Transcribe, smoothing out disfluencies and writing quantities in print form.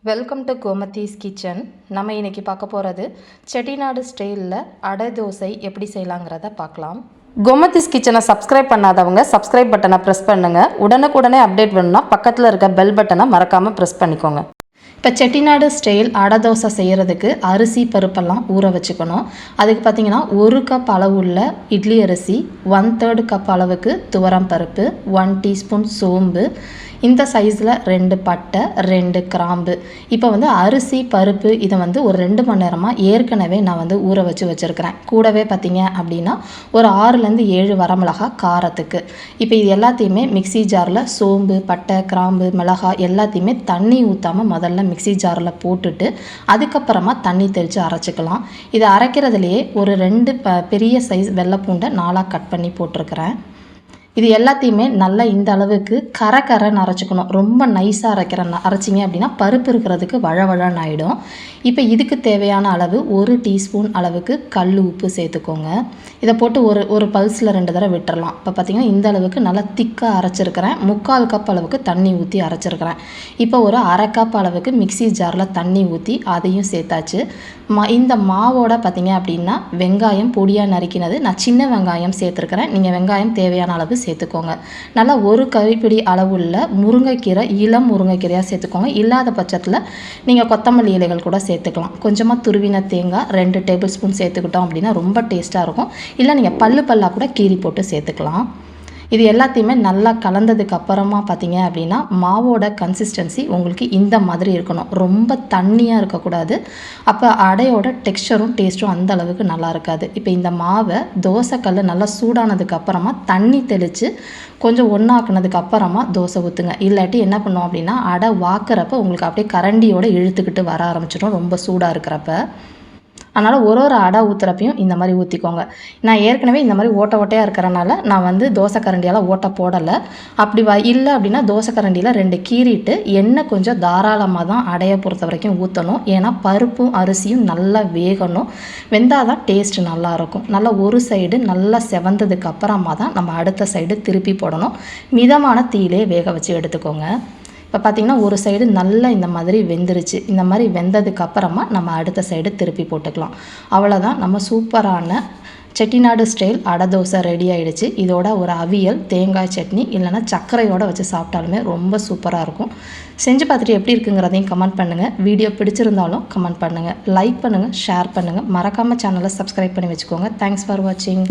Welcome to Gomathi's kitchen. நம்ம இன்றைக்கி பார்க்க போகிறது செட்டிநாடு ஸ்டைலில் அடை தோசை எப்படி செய்யலாங்கிறத பார்க்கலாம். கோமதிஸ் கிச்சனை சப்ஸ்கிரைப் பண்ணாதவங்க சப்ஸ்கிரைப் பட்டனை ப்ரெஸ் பண்ணுங்கள். உடனுக்குடனே அப்டேட் வேணும்னா பக்கத்தில் இருக்க பெல் பட்டனை மறக்காமல் ப்ரெஸ் பண்ணிக்கோங்க. இப்போ செட்டிநாடு ஸ்டைல் அடை தோசை செய்கிறதுக்கு அரிசி பருப்பெல்லாம் ஊற வச்சுக்கணும். அதுக்கு பார்த்திங்கன்னா 1 கப் அளவுள்ள இட்லி அரிசி, 1/3 கப் அளவுக்கு துவரம் பருப்பு, 1 டீஸ்பூன் சோம்பு, இந்த சைஸில் 2 பட்டை, 2 கிராம்பு. இப்போ அரிசி பருப்பு இதை ஒரு 2 மணி நேரமாக ஏற்கனவே நான் ஊற வச்சுருக்கிறேன். கூடவே பார்த்திங்க அப்படின்னா ஒரு 6லேருந்து 7 வரமிளகா காரத்துக்கு. இப்போ இது எல்லாத்தையுமே மிக்சி ஜாரில் சோம்பு, பட்டை, கிராம்பு, மிளகாய் எல்லாத்தையுமே தண்ணி ஊற்றாமல் முதல்ல மிக்சி ஜாரில் போட்டுட்டு அதுக்கப்புறமா தண்ணி தெளித்து அரைச்சிக்கலாம். இதை அரைக்கிறதுலையே ஒரு 2 பெரிய சைஸ் வெள்ளைப்பூண்டை 4ஆக கட் பண்ணி போட்டிருக்கிறேன். இது எல்லாத்தையுமே நல்லா இந்த அளவுக்கு கரைன்னு அரைச்சிக்கணும். ரொம்ப நைஸாக அரைச்சிங்க அப்படின்னா பருப்பு இருக்கிறதுக்கு வழவழன்னு ஆகிடும். இப்போ இதுக்கு தேவையான அளவு 1 டீஸ்பூன் அளவுக்கு கல் உப்பு சேர்த்துக்கோங்க. இதை போட்டு ஒரு பல்ஸில் 2 தடவை விட்டுறலாம். இப்போ பார்த்திங்கன்னா இந்த அளவுக்கு நல்லா திக்காக அரைச்சிருக்கிறேன். 3/4 கப் அளவுக்கு தண்ணி ஊற்றி அரைச்சிருக்கிறேன். இப்போ ஒரு 1/2 கப் அளவுக்கு மிக்சி ஜாரில் தண்ணி ஊற்றி அதையும் சேர்த்தாச்சு. இந்த மாவோட பார்த்திங்க அப்படின்னா வெங்காயம் பொடியாக நறுக்கினது, நான் சின்ன வெங்காயம் சேர்த்துருக்கிறேன். நீங்கள் வெங்காயம் தேவையான அளவு சேர்த்துக்கோங்க. நல்லா 1 கைப்பிடி அளவுள்ள முருங்கைக்கீரை, இளம் முருங்கைக்கீரையாக சேர்த்துக்கோங்க. இல்லாத பட்சத்தில் நீங்கள் கொத்தமல்லி இலைகள் கூட சேர்த்துக்கலாம். கொஞ்சமாக துருவின தேங்காய் 2 டேபிள் ஸ்பூன் சேர்த்துக்கிட்டோம் அப்படின்னா ரொம்ப டேஸ்ட்டாக இருக்கும். இல்லை நீங்கள் பல்லாக கூட கீரி போட்டு சேர்த்துக்கலாம். இது எல்லாத்தையுமே நல்லா கலந்ததுக்கு அப்புறமா பார்த்தீங்க அப்படின்னா மாவோட கன்சிஸ்டன்சி உங்களுக்கு இந்த மாதிரி இருக்கணும். ரொம்ப தண்ணியாக இருக்கக்கூடாது. அப்போ அடையோட டெக்ஸ்சரும் டேஸ்ட்டும் அந்த அளவுக்கு நல்லா இருக்காது. இப்போ இந்த மாவை தோசைக்கல் நல்லா சூடானதுக்கு அப்புறமா தண்ணி தெளித்து கொஞ்சம் ஒன்றாக்குனதுக்கு அப்புறமா தோசை ஊற்றுங்க. இல்லாட்டி என்ன பண்ணுவோம் அப்படின்னா அடை வாக்குறப்ப உங்களுக்கு அப்படியே கரண்டியோடு இழுத்துக்கிட்டு வர ஆரம்பிச்சிடும் ரொம்ப சூடாக இருக்கிறப்ப. அதனால் ஒரு அடை ஊற்றுறப்பையும் இந்த மாதிரி ஊற்றிக்கோங்க. நான் ஏற்கனவே இந்த மாதிரி ஓட்டையாக இருக்கிறனால நான் தோசை கரண்டியால் ஓட்டை போடலை. அப்படி இல்லை அப்படின்னா தோசை கரண்டியில் 2 கீறிட்டு எண்ணெய் கொஞ்சம் தாராளமாக தான் அடையை பொறுத்த வரைக்கும் ஊற்றணும். ஏன்னா பருப்பும் அரிசியும் நல்லா வேகணும். வெந்தால் தான் டேஸ்ட்டு நல்லாயிருக்கும். நல்லா ஒரு சைடு நல்லா செவந்ததுக்கு அப்புறமா தான் நம்ம அடுத்த சைடு திருப்பி போடணும். மிதமான தீயிலே வேக வச்சு எடுத்துக்கோங்க. இப்போ பார்த்திங்கன்னா ஒரு சைடு நல்லா இந்த மாதிரி வெந்துருச்சு. இந்த மாதிரி வெந்ததுக்கு அப்புறமா நம்ம அடுத்த சைடு திருப்பி போட்டுக்கலாம். அவ்வளோதான், நம்ம சூப்பரான செட்டிநாடு ஸ்டைல் அடை தோசை ரெடி ஆகிடுச்சு. இதோட ஒரு அவியல், தேங்காய் சட்னி இல்லைனா சர்க்கரையோடு வச்சு சாப்பிட்டாலுமே ரொம்ப சூப்பராக இருக்கும். செஞ்சு பார்த்துட்டு எப்படி இருக்குங்கிறதையும் கமெண்ட் பண்ணுங்கள். வீடியோ பிடிச்சிருந்தாலும் கமெண்ட் பண்ணுங்கள், லைக் பண்ணுங்கள், ஷேர் பண்ணுங்கள். மறக்காமல் சேனலை சப்ஸ்கிரைப் பண்ணி வச்சுக்கோங்க. தேங்க்ஸ் ஃபார் வாட்சிங்.